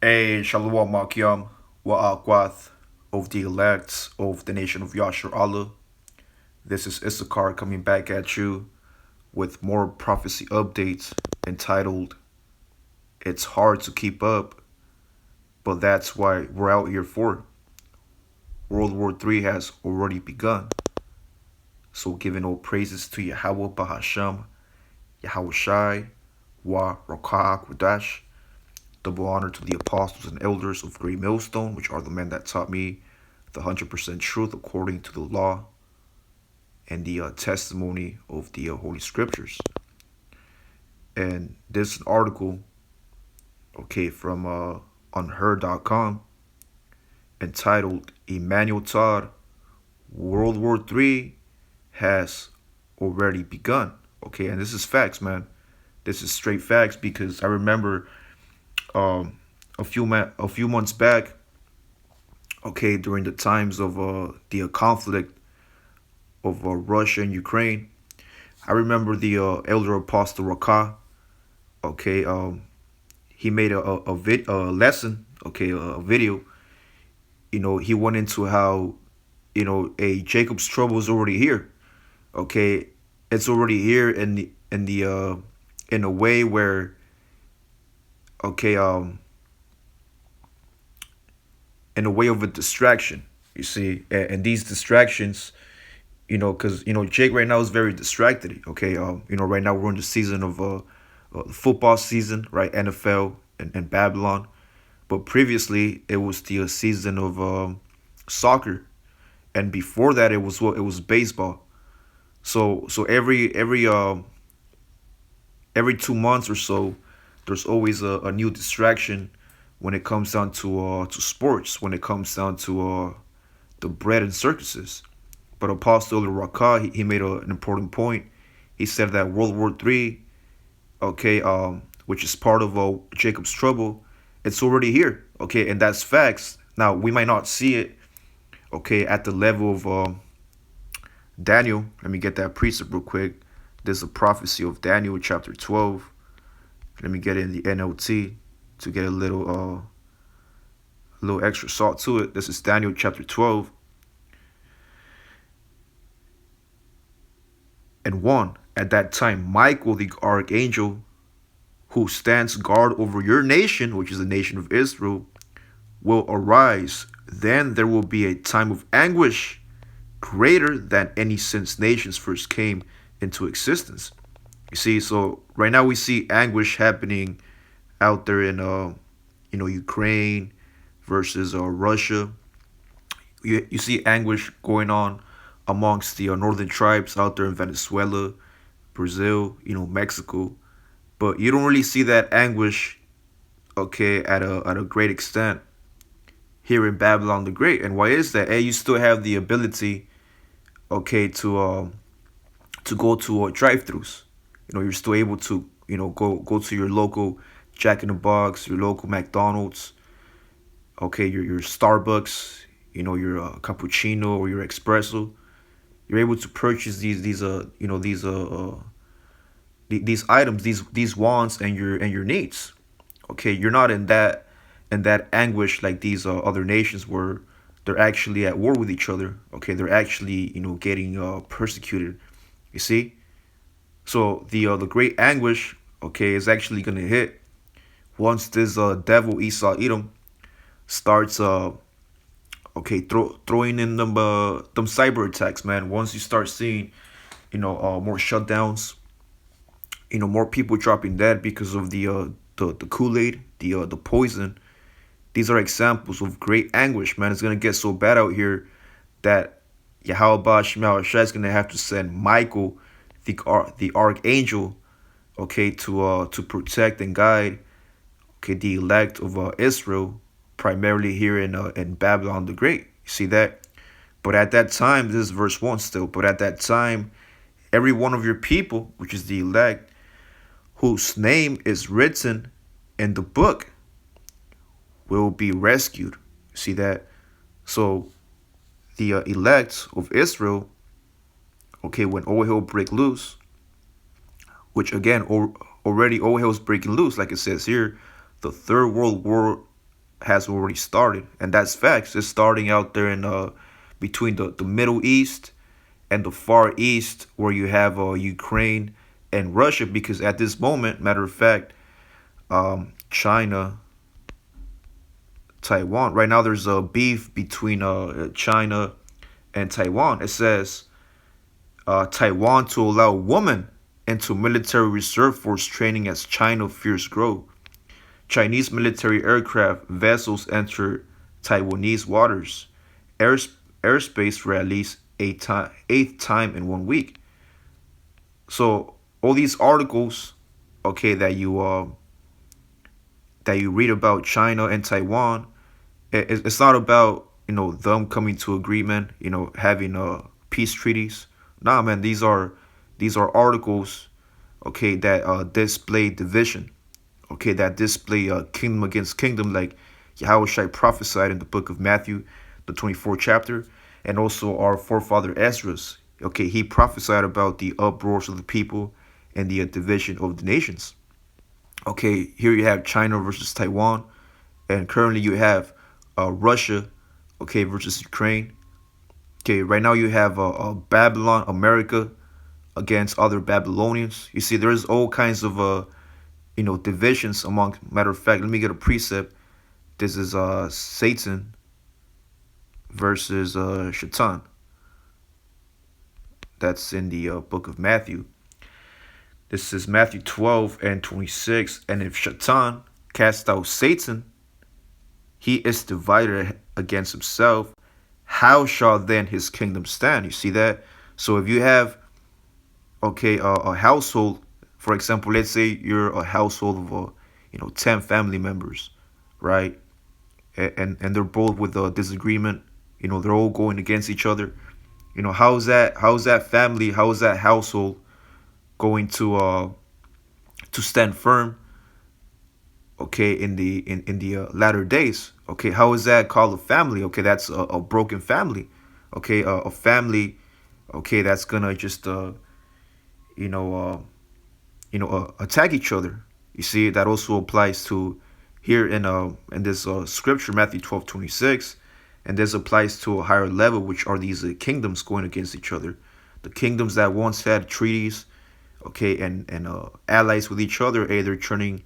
Hey, Shalom Makiam, Wa'akwath, of the elect of the nation of Yashar Allah. This is Issachar coming back at you with more prophecy updates entitled It's Hard to Keep Up, but That's Why We're Out Here For. World War III has already begun. So giving all praises to Yahweh Bahasham, Yahweh Shai, Wa Rakah Kwadash. Double honor to the apostles and elders of Great Millstone, which are the men that taught me the 100% truth according to the law and the testimony of the Holy Scriptures. And this article, okay, from unher.com, entitled Emmanuel Todd, World War III has already begun. Okay, and this is facts, man. This is straight facts because I remember um, a few months back, okay, during the times of the conflict of Russia and Ukraine. I remember the elder apostle Rakah. Okay, he made a lesson. Okay, a video. He went into how a Jacob's trouble is already here. Okay, it's already here in a way where okay in a way of a distraction. You see, and these distractions because Jake right now is very distracted. Okay, right now we're in the season of football season, right? NFL and Babylon, but previously it was the season of soccer, and before that it was baseball. So every 2 months or so, there's always a new distraction when it comes down to sports. When it comes down to the bread and circuses. But Apostle Rakah, he made an important point. He said that World War III, okay, which is part of Jacob's trouble, it's already here, okay, and that's facts. Now we might not see it, okay, at the level of Daniel. Let me get that precept real quick. There's a prophecy of Daniel, chapter 12. Let me get it in the NLT to get a little extra salt to it. This is Daniel chapter 12 and 1. At that time, Michael the archangel, who stands guard over your nation, which is the nation of Israel, will arise. Then there will be a time of anguish greater than any since nations first came into existence. You see, so right now we see anguish happening out there in Ukraine versus Russia. You see anguish going on amongst the northern tribes out there in Venezuela, Brazil, Mexico, but you don't really see that anguish, okay, at a great extent here in Babylon the Great. And why is that? Hey, you still have the ability, okay, to go to drive-throughs. You're still able to go to your local Jack in the Box, your local McDonald's, okay, your Starbucks, your cappuccino or your espresso. You're able to purchase these items, these wants and your needs. Okay, you're not in that anguish like these other nations where they're actually at war with each other. Okay, they're actually getting persecuted. You see, so the great anguish, okay, is actually gonna hit once this devil Esau Edom starts okay throwing in them cyber attacks, man. Once you start seeing more shutdowns, more people dropping dead because of the Kool-Aid, the poison. These are examples of great anguish, man. It's gonna get so bad out here that Yahweh Shema Shai is gonna have to send Michael, the archangel, okay, to protect and guide, okay, the elect of Israel, primarily here in Babylon the Great. You see that? But at that time, this is verse 1 still. But at that time, every one of your people, which is the elect, whose name is written in the book, will be rescued. See that? So the elect of Israel, okay, when all hell break loose, which again already all hell's breaking loose, like it says here, the Third World War has already started, and that's facts. It's starting out there in between the Middle East and the Far East, where you have Ukraine and Russia. Because at this moment, matter of fact, China, Taiwan. Right now, there's a beef between China and Taiwan. It says Taiwan to allow women into military reserve force training as China fears growth. Chinese military aircraft vessels enter Taiwanese waters. Airs, airspace for at least eighth time in 1 week. So all these articles, okay, that you read about China and Taiwan, it's not about them coming to agreement, having peace treaties. Nah, man, these are articles, okay, that display division, okay, that display kingdom against kingdom, like Yahushua prophesied in the book of Matthew, the 24th chapter, and also our forefather Esdras. Okay, he prophesied about the uproars of the people and the division of the nations. Okay, here you have China versus Taiwan, and currently you have Russia, okay, versus Ukraine. Okay, right now you have Babylon, America against other Babylonians. You see, there's all kinds of divisions among. Matter of fact, let me get a precept. This is Satan versus Shaitan. That's in the book of Matthew. This is Matthew 12 and 26. And if Shaitan cast out Satan, he is divided against himself. How shall then his kingdom stand? You see that? So if you have, okay, a household, for example, let's say you're a household of 10 family members, right? And they're both with a disagreement. They're all going against each other. How's that family, how is that household going to stand firm, okay, in the latter days? Okay, how is that called a family? Okay, that's a broken family. Okay, a family, okay, that's gonna just attack each other. You see, that also applies to here in this scripture, Matthew 12:26, and this applies to a higher level, which are these kingdoms going against each other. The kingdoms that once had treaties, okay, and allies with each other, they're turning,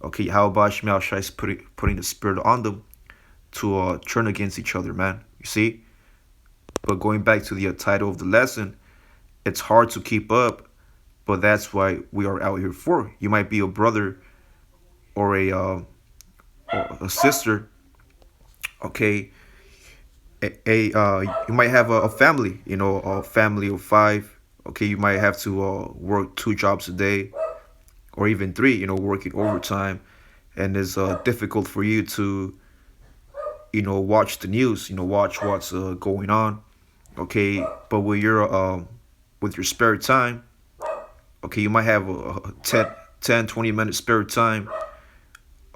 okay, how about Shmuel Shai is putting the spirit on them to turn against each other, man. You see? But going back to the title of the lesson, it's hard to keep up, but that's why we are out here for. You might be a brother or a sister, okay. You might have a family, a family of five. Okay, you might have to work 2 jobs a day, or even 3. Working overtime, and it's difficult for you to watch the news. Watch what's going on. Okay, but with your spare time, okay, you might have a 10, 20 minute spare time,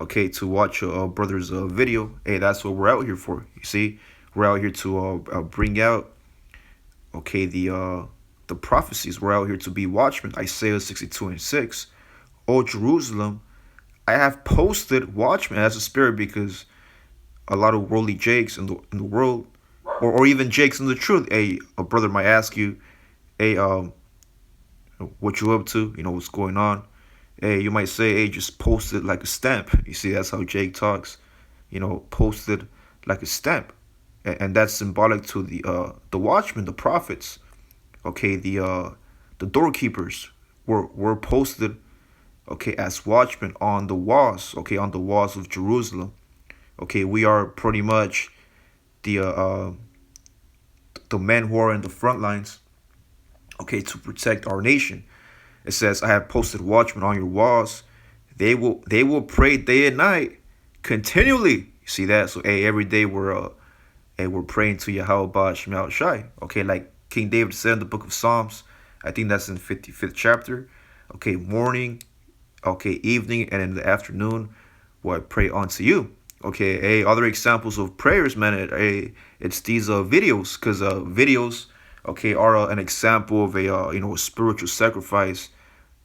okay, to watch a brother's video. Hey, that's what we're out here for. You see, we're out here to bring out, okay, the prophecies. We're out here to be watchmen. Isaiah 62:6. O Jerusalem, I have posted watchmen as a spirit, because a lot of worldly jakes in the world, or even jakes in the truth. Hey, a brother might ask you, hey, what you up to? What's going on? Hey, you might say, hey, just post it like a stamp. You see, that's how Jake talks. Post it like a stamp, and that's symbolic to the watchmen, the prophets. Okay, the doorkeepers were posted, okay, as watchmen on the walls. Okay, on the walls of Jerusalem. Okay, we are pretty much the men who are in the front lines, okay, to protect our nation. It says, I have posted watchmen on your walls. They will pray day and night continually. You see that? So hey, every day we're praying to Yahweh Shemel Shai. Okay, like King David said in the book of Psalms, I think that's in the 55th chapter. Okay, morning, okay, evening, and in the afternoon, will I pray unto you. Okay, hey, other examples of prayers, man, it's these videos, because videos, okay, are an example of a spiritual sacrifice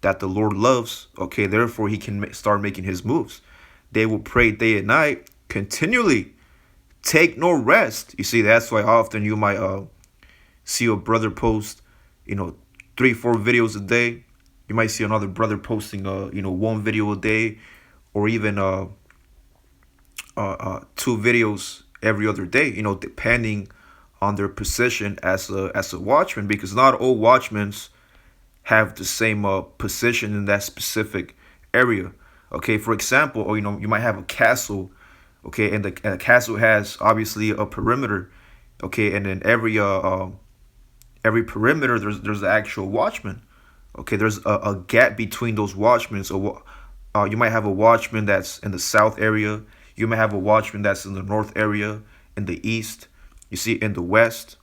that the Lord loves. Okay, therefore he can start making his moves. They will pray day and night continually. Take no rest. You see, that's why often you might see a brother post, you know, 3, 4 videos a day. You might see another brother posting, one video a day, or even 2 videos every other day. Depending on their position as a watchman, because not all watchmen have the same position in that specific area. Okay, for example, or you might have a castle. Okay, and the castle has obviously a perimeter. Okay, and in every perimeter there's an actual watchman. Okay, there's a gap between those watchmen. So you might have a watchman that's in the south area. You might have a watchman that's in the north area, in the east. You see, in the west.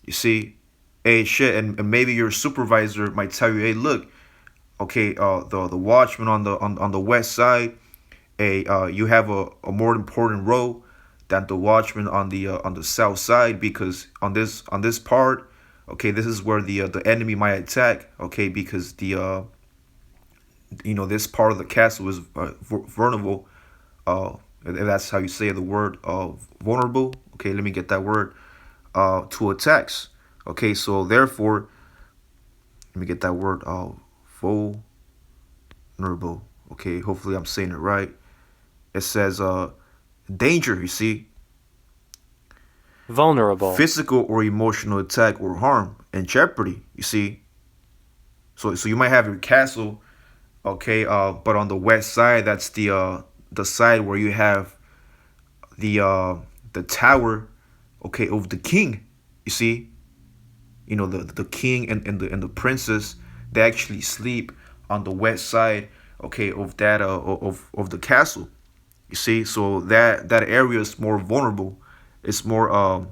You see, hey shit, and maybe your supervisor might tell you, hey, look, okay, the watchman on the west side, hey, you have a more important role than the watchman on the south side, because on this part, okay, this is where the enemy might attack. Okay, because this part of the castle is vulnerable. If that's how you say the word, vulnerable. Okay, let me get that word. To attacks. Okay, so therefore, let me get that word. Vulnerable. Okay, hopefully I'm saying it right. It says danger. You see, Vulnerable. physical or emotional attack or harm and jeopardy. You see, so you might have your castle. Okay, but on the west side, that's the side where you have the tower. Okay, of the king. You see, the king and the princess, they actually sleep on the west side. Okay, of that of the castle. You see, so that area is more vulnerable. It's more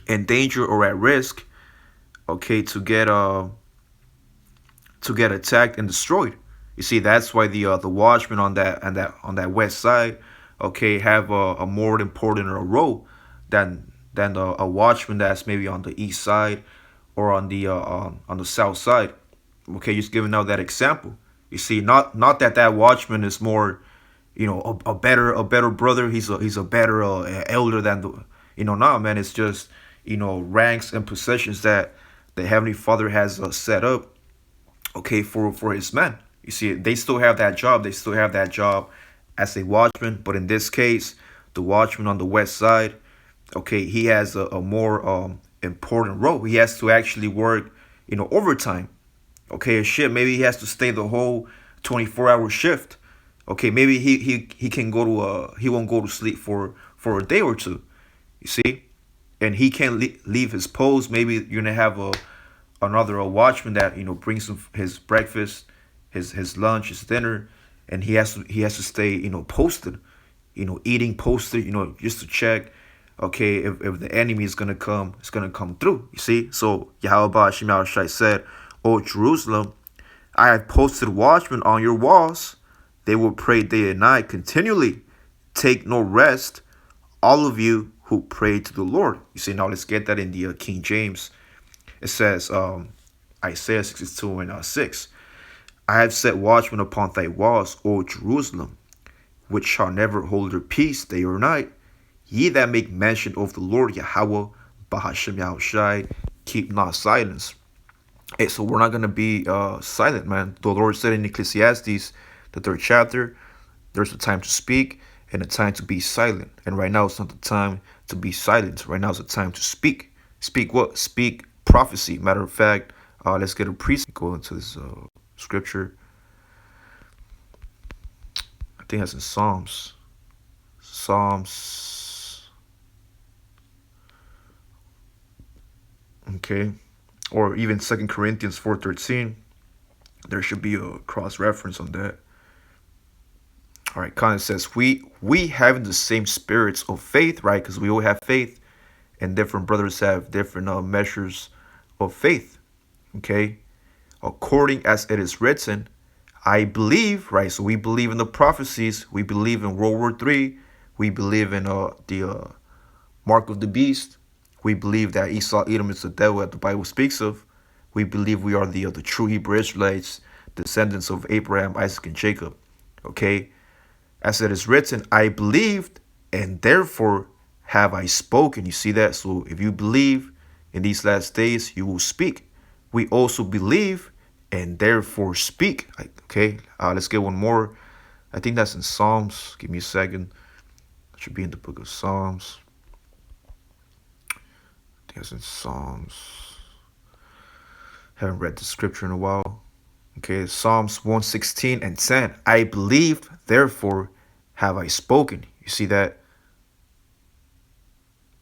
in danger or at risk. Okay, to get attacked and destroyed. You see, that's why the watchmen on that west side, okay, have a more important role than a watchman that's maybe on the east side or on the south side. Okay, just giving out that example. You see, not that watchman is more, a better brother. He's a better elder than the, nah, man. It's just, ranks and positions that the heavenly Father has set up, okay, for his men. You see, they still have that job. They still have that job as a watchman. But in this case, the watchman on the west side, okay, he has a more important role. He has to actually work, overtime. Okay, shit, maybe he has to stay the whole 24-hour shift. Okay, maybe he can go to he won't go to sleep for a day or two. You see, and he can't leave his post. Maybe you're gonna have another watchman that brings him his breakfast, his lunch, his dinner, and he has to stay posted, eating posted, just to check, okay, if the enemy is gonna come, it's gonna come through. You see, so Yahweh Shai said, "O Jerusalem, I have posted watchmen on your walls. They will pray day and night continually. Take no rest, all of you who pray to the Lord." You see, now let's get that in the King James. It says, Isaiah 62 and 6. "I have set watchmen upon thy walls, O Jerusalem, which shall never hold their peace day or night. Ye that make mention of the Lord Yahweh, Bahashem Yahushai, keep not silence." Hey, so we're not going to be silent, man. The Lord said in Ecclesiastes, the 3rd chapter, there's a time to speak and a time to be silent. And right now, it's not the time to be silent. Right now, it's the time to speak. Speak what? Speak prophecy. Matter of fact, let's get a priest. Go into this scripture. I think that's in Psalms. Okay. Or even 2 Corinthians 4:13. There should be a cross reference on that. All right, kind of says we having the same spirits of faith, right? Because we all have faith, and different brothers have different measures of faith. Okay, according as it is written, I believe, right? So we believe in the prophecies. We believe in World War III. We believe in the mark of the beast. We believe that Esau, Edom is the devil that the Bible speaks of. We believe we are the true Hebrew Israelites, descendants of Abraham, Isaac, and Jacob. Okay, as it is written, I believed, and therefore have I spoken. You see that? So if you believe in these last days, you will speak. We also believe and therefore speak. Okay, let's get one more. I think that's in Psalms. Give me a second. It should be in the book of Psalms. I think it's in Psalms. Haven't read the scripture in a while. Okay, Psalms 116 and 10. I believed, therefore have I spoken. You see that?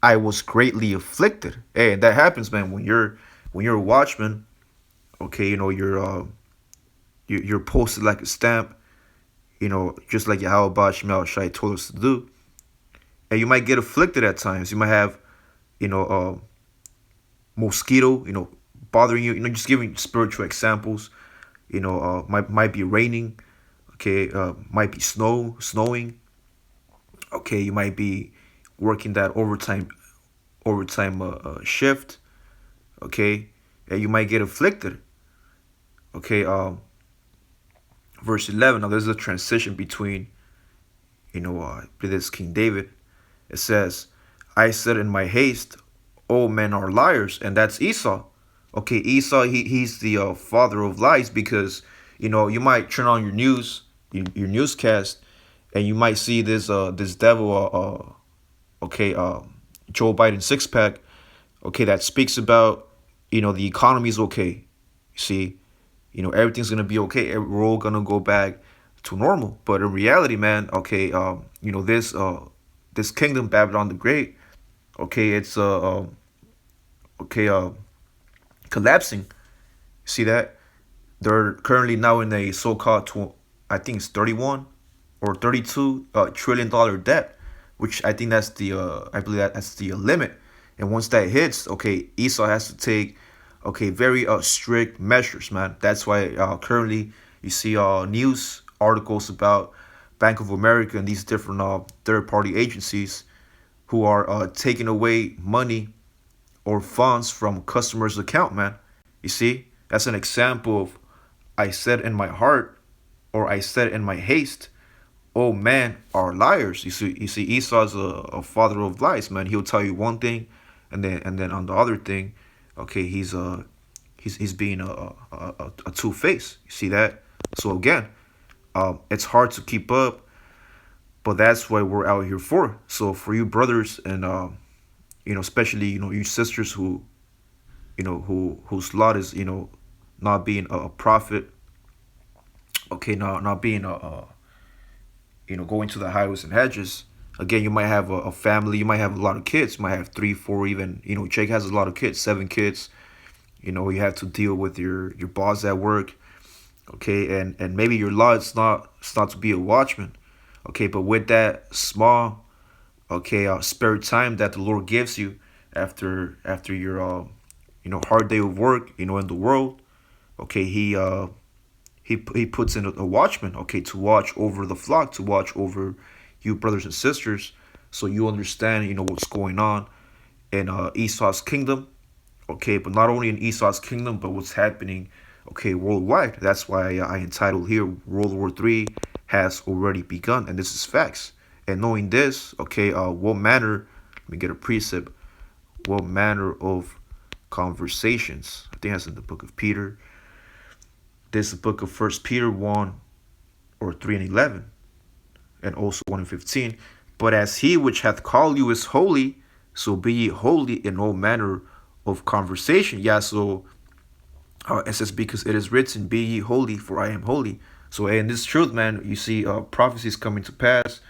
I was greatly afflicted. Hey, and that happens, man, when you're a watchman. Okay, you're posted like a stamp. Just like Yahweh Shemel Shai told us to do. And you might get afflicted at times. You might have, you know, mosquito, bothering you. Just giving spiritual examples. Might be raining. Okay, might be snowing. Okay, you might be working that overtime shift. Okay, and you might get afflicted. Okay, verse 11. Now there's a transition between, I believe it's King David. It says, I said in my haste, all men are liars, and that's Esau. Okay, Esau, he's the father of lies, because you might turn on your news, your newscast, and you might see this devil, okay, Joe Biden six pack, okay, that speaks about the economy's okay. You see, everything's gonna be okay. We're all gonna go back to normal. But in reality, man, okay, this kingdom Babylon the Great, okay, it's okay collapsing. See that? They're currently now in a so-called, I think it's 31 or 32 trillion-dollar debt, which I think I believe that's the limit. And once that hits, okay, Esau has to take, okay, very strict measures, man. That's why currently you see news articles about Bank of America and these different third-party agencies who are taking away money or funds from customers' account, man. You see, that's an example of I said in my heart, or I said in my haste, oh man, are liars. You see, Esau's a father of lies, man. He'll tell you one thing, and then on the other thing, okay, he's being a two face. You see that? So again, it's hard to keep up, but that's what we're out here for. So for you brothers and especially you sisters who whose lot is not being a prophet, okay, not being going to the highways and hedges. Again, you might have a family, you might have a lot of kids, you might have three, four, even Jake has a lot of kids, 7 kids. You have to deal with your boss at work, okay, and maybe your law it's not to be a watchman, okay, but with that small, okay, spare time that the Lord gives you after your hard day of work, in the world, okay, he puts in a watchman, okay, to watch over the flock, to watch over you brothers and sisters, so you understand what's going on in Esau's kingdom, okay, but not only in Esau's kingdom, but what's happening, okay, worldwide. That's why I entitled here World War III has already begun, and this is facts. And knowing this, okay, what manner, let me get a precept, what manner of conversations, I think that's in the book of Peter. This is the book of First Peter 1 or 3 and 11, and also 1 and 15. But as he which hath called you is holy, so be ye holy in all manner of conversation. Yeah, so it says, because it is written, be ye holy, for I am holy. So in this truth, man, you see prophecies coming to pass.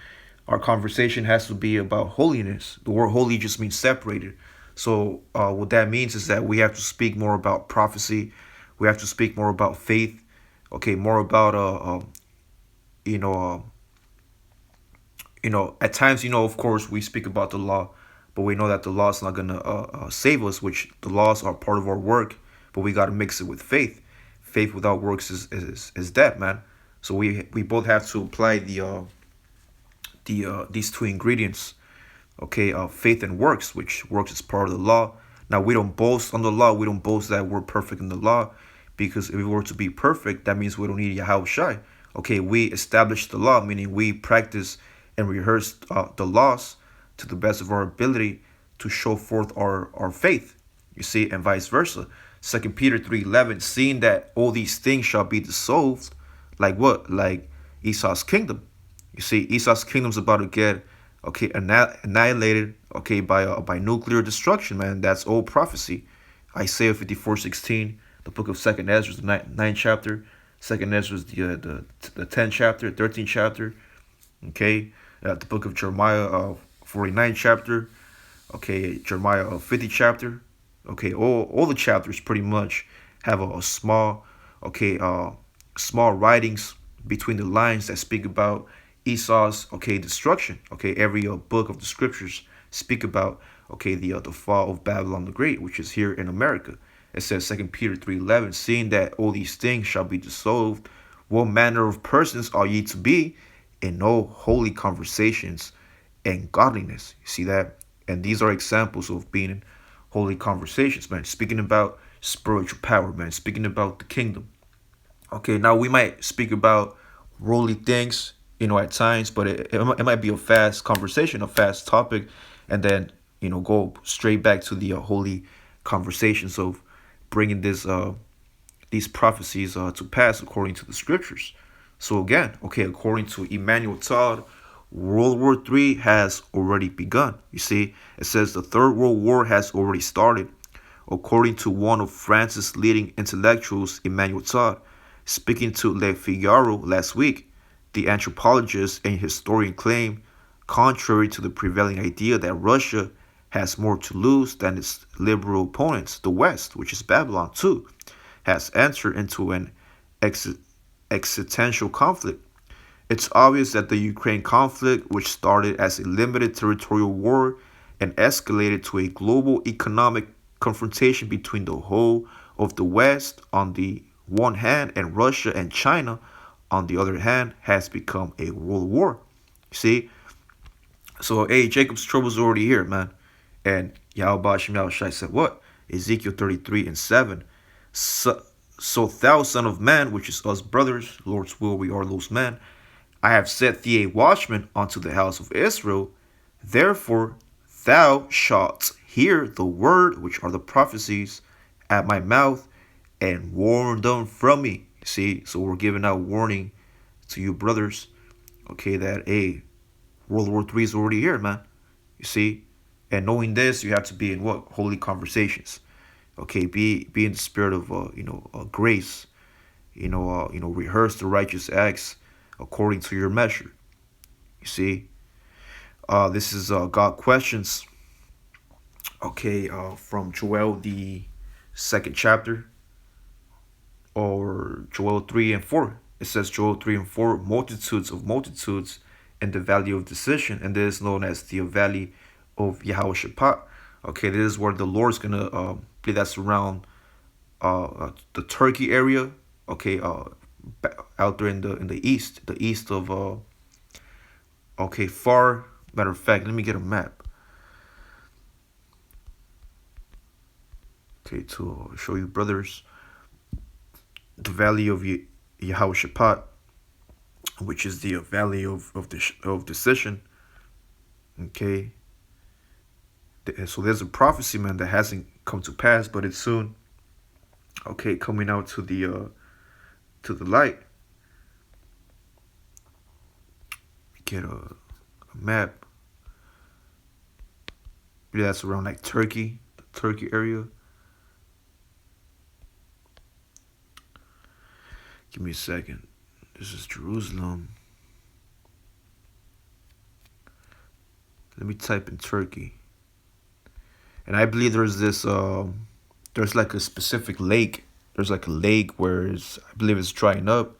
Our conversation has to be about holiness. The word holy just means separated. So what that means is that we have to speak more about prophecy. We have to speak more about faith. Okay, more about at times, of course, we speak about the law, but we know that the law is not gonna save us. Which the laws are part of our work, but we gotta mix it with faith. Faith without works is dead, man. So we both have to apply these two ingredients, okay, faith and works, which works is part of the law. Now we don't boast on the law. We don't boast that we're perfect in the law, because if we were to be perfect, that means we don't need Yahweh Shai. Okay, we establish the law, meaning we practice and rehearse the laws to the best of our ability to show forth our faith. You see, and vice versa. Second Peter 3:11, seeing that all these things shall be dissolved, like what? Like Esau's kingdom. You see, Esau's kingdom's about to get annihilated, by nuclear destruction, man. That's old prophecy. Isaiah 54:16, the book of Second Ezra, the ninth chapter. Second Ezra is the 10th chapter, 13th chapter. Okay, the book of Jeremiah, 49th chapter. Okay, Jeremiah, 50th chapter. Okay, all the chapters pretty much have a small, small writings between the lines that speak about Esau's, destruction. Okay, every book of the scriptures speak about, the fall of Babylon the Great, which is here in America. It says Second Peter 3:11, seeing that all these things shall be dissolved, what manner of persons are ye to be in no holy conversations and godliness? You see that? And these are examples of being in holy conversations, man. Speaking about spiritual power, man. Speaking about the kingdom. Okay, now we might speak about worldly things, at times, but it might be a fast conversation, a fast topic, and then, go straight back to the holy conversations of bringing these prophecies to pass according to the scriptures. So again, according to Emmanuel Todd, World War III has already begun. You see, it says the Third World War has already started. According to one of France's leading intellectuals, Emmanuel Todd, speaking to Le Figaro last week, the anthropologist and historian claim, contrary to the prevailing idea that Russia has more to lose than its liberal opponents, the West, which is Babylon too, has entered into an ex- existential conflict. It's obvious that the Ukraine conflict, which started as a limited territorial war and escalated to a global economic confrontation between the whole of the West on the one hand and Russia and China on the other hand, has become a world war. See? So, hey, Jacob's trouble's already here, man. And Yahweh Shem Yahushai said what? Ezekiel 33:7. So, so thou son of man, which is us brothers, Lord's will, we are those men, I have set thee a watchman unto the house of Israel. Therefore thou shalt hear the word, which are the prophecies, at my mouth, and warn them from me. See, so we're giving out warning to you brothers, that World War III is already here, man. You see, and knowing this, you have to be in what? Holy conversations. Be in the spirit of grace. Rehearse the righteous acts according to your measure. You see, this is God questions. From Joel the second chapter, or Joel 3 and 4. It says Joel 3 and 4, multitudes of multitudes in the valley of decision, and this is known as the valley of Yehoshaphat. This is where the Lord's gonna be. That's around the Turkey area. Out there in the east of far. Matter of fact, let me get a map. To show you, brothers, the valley of Yehoshaphat, which is the valley of decision. So there's a prophecy, man, that hasn't come to pass, but it's soon. Coming out to the light. Get a map. That's around like Turkey, the Turkey area. Give me a second. This is Jerusalem. Let me type in Turkey. And I believe there's there's like a specific lake. There's like a lake where I believe it's drying up.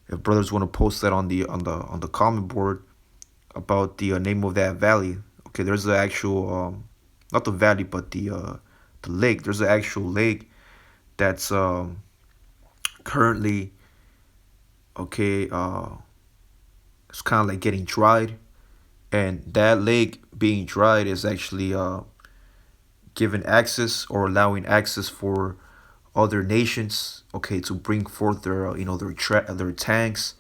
If brothers want to post that on the comment board about the name of that valley. There's the actual not the valley, but the lake. There's an actual lake that's currently it's kind of like getting dried, and that lake being dried is actually giving access or allowing access for other nations, to bring forth their their tanks,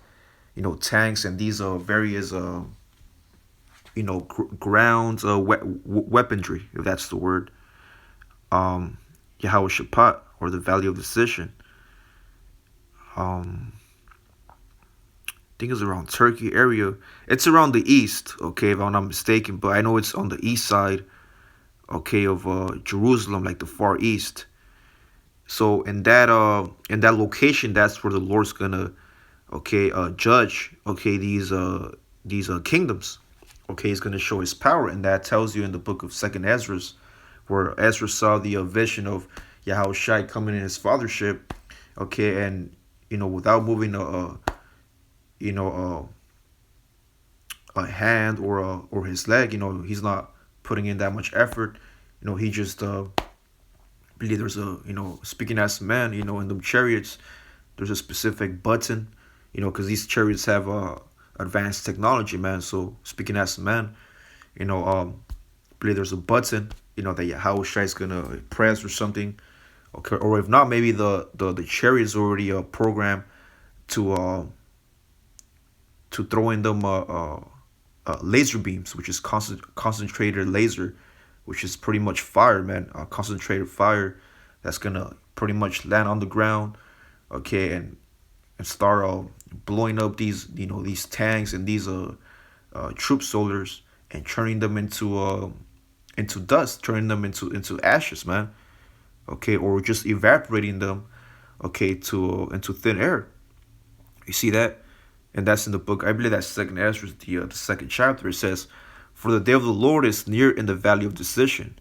tanks, and these various ground weaponry, if that's the word. Yahweh Shaphat, or the Valley of Decision. Um, I think it's around Turkey area. It's around the east, okay, if I'm not mistaken, but I know it's on the east side, okay, of Jerusalem, like the far east. So in that location, that's where the Lord's gonna, okay, judge, okay, these kingdoms. Okay, he's gonna show his power, and that tells you in the book of Second Ezra, where Ezra saw the vision of Yahweh Shai coming in his fathership. Okay, and without moving you know a hand or his leg, he's not putting in that much effort. He just believe there's a, speaking as a man, in the chariots, there's a specific button, because these chariots have advanced technology, man. So speaking as a man, you know, um, believe there's a button, that Yahweh Shai is gonna press or something. Okay, or if not, maybe the chariot is already programmed to throw in them laser beams, which is concentrated laser, which is pretty much fire, man. Concentrated fire that's gonna pretty much land on the ground, okay, and start blowing up these tanks and these troop soldiers, and turning them into dust, turning them into ashes, man. Okay, or just evaporating them, okay, to into thin air. You see that? And that's in the book. I believe that's Second Ezra, the second chapter. It says, "For the day of the Lord is near in the valley of decision."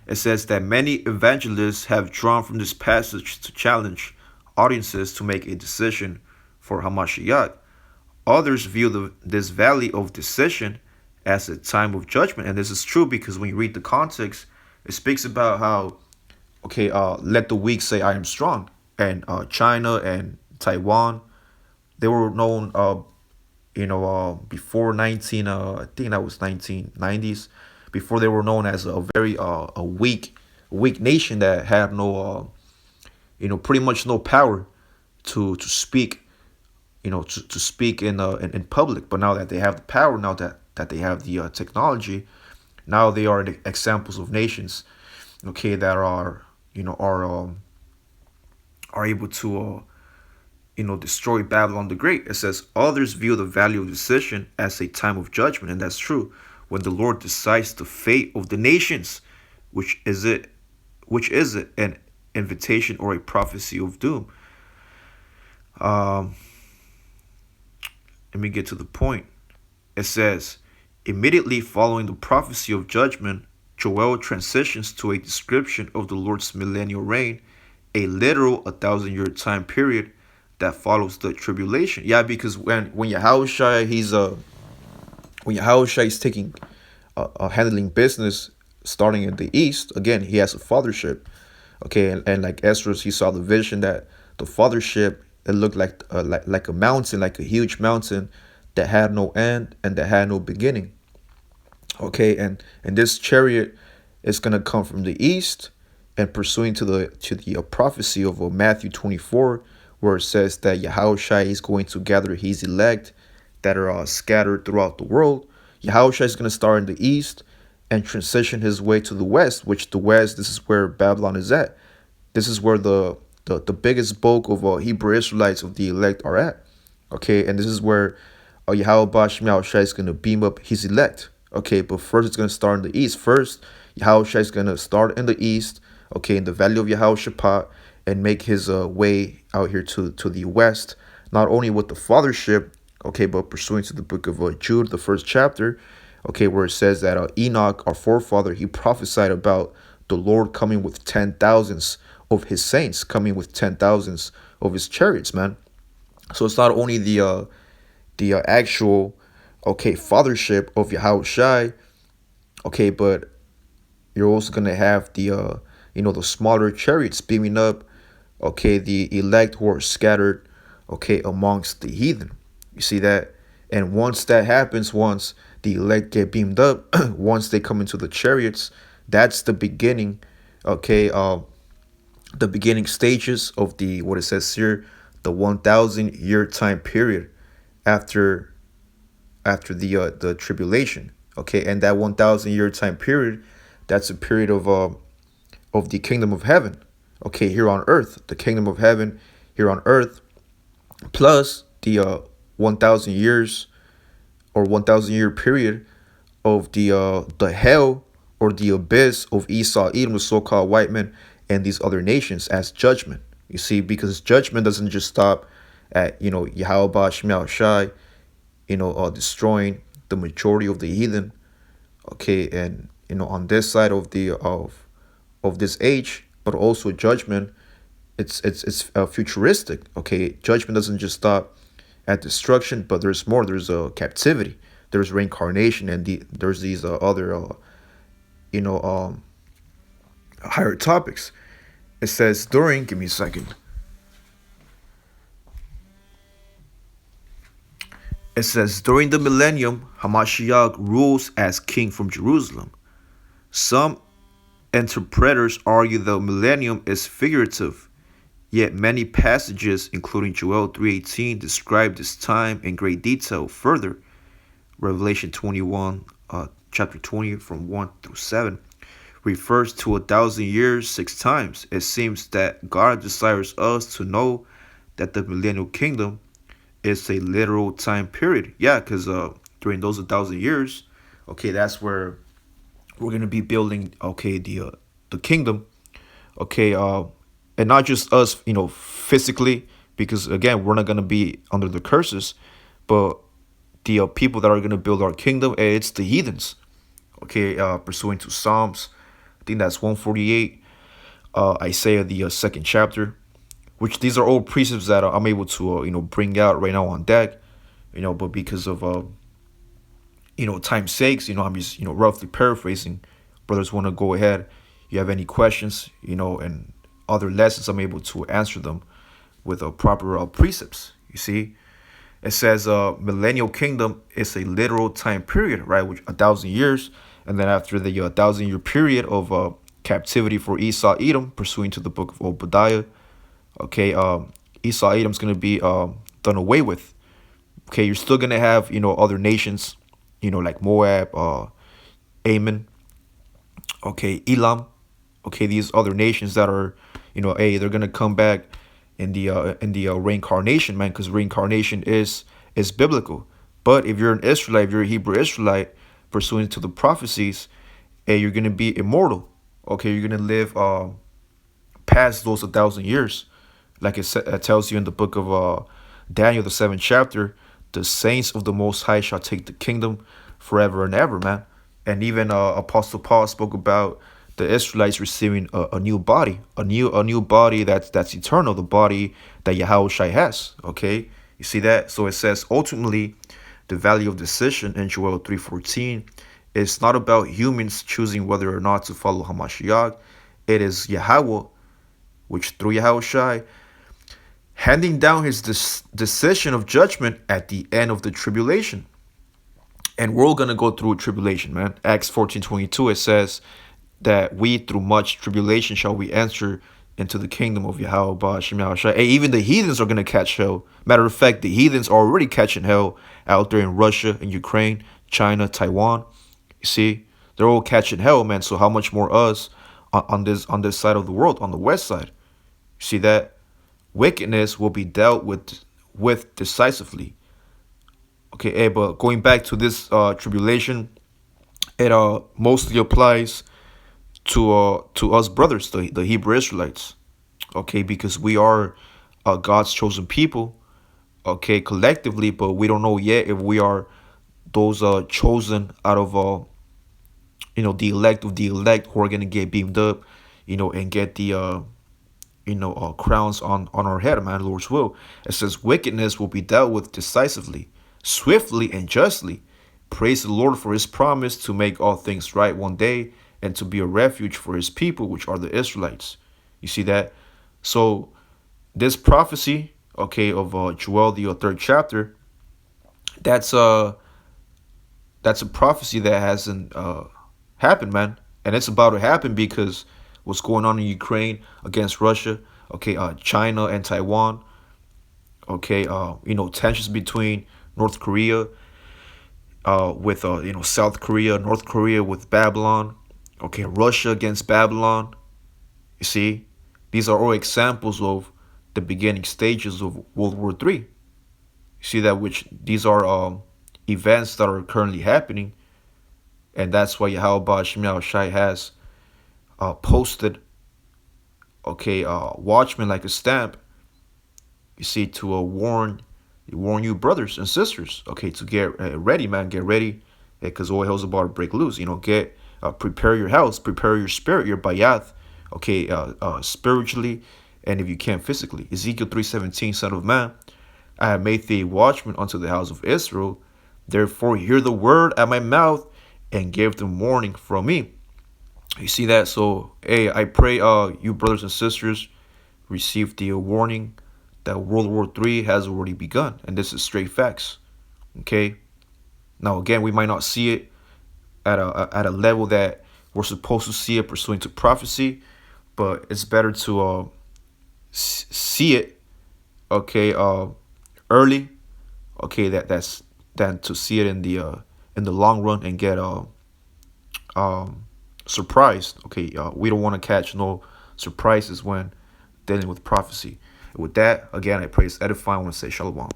It says that many evangelists have drawn from this passage to challenge audiences to make a decision for Hamashiach. Others view this valley of decision as a time of judgment, and this is true because when you read the context, it speaks about how, okay, let the weak say I am strong, and China and Taiwan, they were known, before 19, I think that was 1990s, before they were known as a very a weak nation that had no, pretty much no power to speak, to speak in public. But now that they have the power, now that they have the technology, now they are the examples of nations, okay, that are, are able to destroy Babylon the Great. It says others view the valley of decision as a time of judgment, and that's true. When the Lord decides the fate of the nations, which is it, an invitation or a prophecy of doom. Um, Let me get to the point. It says, immediately following the prophecy of judgment, Joel transitions to a description of the Lord's millennial reign, a literal 1,000-year time period that follows the tribulation. Yeah, because when Yahushua when Yahushua is taking handling business starting in the east, again he has a fathership. Okay, and like Ezra, he saw the vision that the fathership, it looked like a mountain, like a huge mountain that had no end and that had no beginning. Okay, and this chariot is gonna come from the east, and pursuing to the prophecy of Matthew 24, where it says that Yahushua is going to gather his elect that are scattered throughout the world. Yahushua is going to start in the east and transition his way to the west, which the west, this is where Babylon is at. This is where the biggest bulk of Hebrew Israelites of the elect are at. Okay, and this is where Yahweh Bashim Yahushua is going to beam up his elect. Okay, but first it's going to start in the east. First, Yahushua is going to start in the east, okay, in the valley of Yehoshaphat, and make his way out here to the west, not only with the fathership, okay, but pursuing to the book of Jude, the first chapter, okay, where it says that Enoch, our forefather, he prophesied about the Lord coming with 10,000s of his saints, coming with 10,000s of his chariots, man. So it's not only the actual, okay, fathership of Yahushai, okay, but you're also gonna have the the smaller chariots beaming up, okay, the elect who are scattered, okay, amongst the heathen. You see that? And once that happens, once the elect get beamed up, once they come into the chariots, that's the beginning, okay, the beginning stages of the, what it says here, the 1,000-year time period after the tribulation. Okay, and that 1,000 year time period, that's a period of the kingdom of heaven. Okay, here on earth, the kingdom of heaven here on earth, plus the 1,000 years or 1,000 year period of the hell or the abyss of Esau, Edom, the so-called white men, and these other nations as judgment. You see, because judgment doesn't just stop at Yahweh Shemel Shai, destroying the majority of the heathen. Okay, and on this side of the of this age, but also judgment. It's futuristic. Okay, judgment doesn't just stop at destruction, but there's more. There's a captivity. There's reincarnation, and there's these other you know um higher topics. It says during. Give me a second. It says during the millennium, Hamashiach rules as king from Jerusalem. Some interpreters argue the millennium is figurative, yet many passages, including Joel 3:18, describe this time in great detail. Further, Revelation 21, chapter 20, from 1 through 7, refers to 1,000 years 6 times. It seems that God desires us to know that the millennial kingdom is a literal time period. Yeah, because during those 1,000 years, okay, that's where we're gonna be building. Okay, the kingdom. Okay, and not just us, physically, because again, we're not gonna be under the curses, but the people that are gonna build our kingdom, it's the heathens. Okay, pursuant to Psalms, I think that's 148, Isaiah the second chapter, which these are all precepts that I'm able to bring out right now on deck, but because of time's sakes, I'm just roughly paraphrasing. Brothers want to go ahead. You have any questions, and other lessons, I'm able to answer them with a proper precepts. You see, it says millennial kingdom is a literal time period, right? Which 1,000 years, and then after the 1,000 year period of captivity for Esau Edom, pursuing to the book of Obadiah. Okay, Esau Edom's gonna be done away with. Okay, you're still gonna have other nations, like Moab, Ammon. Okay, Elam. Okay, these other nations that are, hey, they're gonna come back in the reincarnation, man, because reincarnation is biblical. But if you're an Israelite, if you're a Hebrew Israelite, pursuant to the prophecies, hey, you're gonna be immortal. Okay, you're gonna live past those 1,000 years, like it tells you in the book of Daniel, the seventh chapter. The saints of the Most High shall take the kingdom forever and ever, man. And even Apostle Paul spoke about the Israelites receiving a new body, a new body that's eternal, the body that Yahweh Shai has. Okay, you see that? So it says ultimately, the value of decision in Joel 3:14 is not about humans choosing whether or not to follow Hamashiach. It is Yahweh, which through Yahweh Shai, handing down his decision of judgment at the end of the tribulation. And we're all going to go through a tribulation, man. Acts 14:22, it says that we, through much tribulation, shall we enter into the kingdom of Yahweh Ba'ashem Yahushua. Hey, even the heathens are going to catch hell. Matter of fact, the heathens are already catching hell out there in Russia, in Ukraine, China, Taiwan. You see, they're all catching hell, man. So how much more us on this side of the world, on the west side? You see that? Wickedness will be dealt with decisively. Okay, but going back to this tribulation, it mostly applies to us brothers, the Hebrew Israelites. Okay, because we are God's chosen people. Okay, collectively, but we don't know yet if we are those chosen out of the elect of the elect who are gonna get beamed up, and get the crowns on our head, man, Lord's will. It says wickedness will be dealt with decisively, swiftly, and justly. Praise the Lord for his promise to make all things right one day and to be a refuge for his people, which are the Israelites. You see that? So this prophecy, okay, of Joel, the third chapter, that's a prophecy that hasn't happened, man. And it's about to happen because what's going on in Ukraine against Russia, okay, China and Taiwan, okay, tensions between North Korea, with South Korea, North Korea with Babylon, okay, Russia against Babylon. You see, these are all examples of the beginning stages of World War III. You see that which these are events that are currently happening, and that's why Yahweh Shemiah Shai has posted, okay, watchmen like a stamp. You see, to warn you brothers and sisters, okay, to get ready, man, get ready, because all hell's about to break loose. Get prepare your house, prepare your spirit, your bayath, okay, spiritually, and if you can physically. Ezekiel 3:17, Son of man, I have made thee a watchman unto the house of Israel. Therefore, hear the word at my mouth and give them warning from me. You see that? So, hey, I pray you brothers and sisters receive the warning that World War III has already begun. And this is straight facts. Okay? Now, again, we might not see it at a level that we're supposed to see it pursuant to prophecy, but it's better to see it, okay, early, okay, that's than to see it in the long run and get um surprised. Okay, we don't want to catch no surprises when dealing with prophecy. With that, again, I pray it's edifying. I want to say shalom.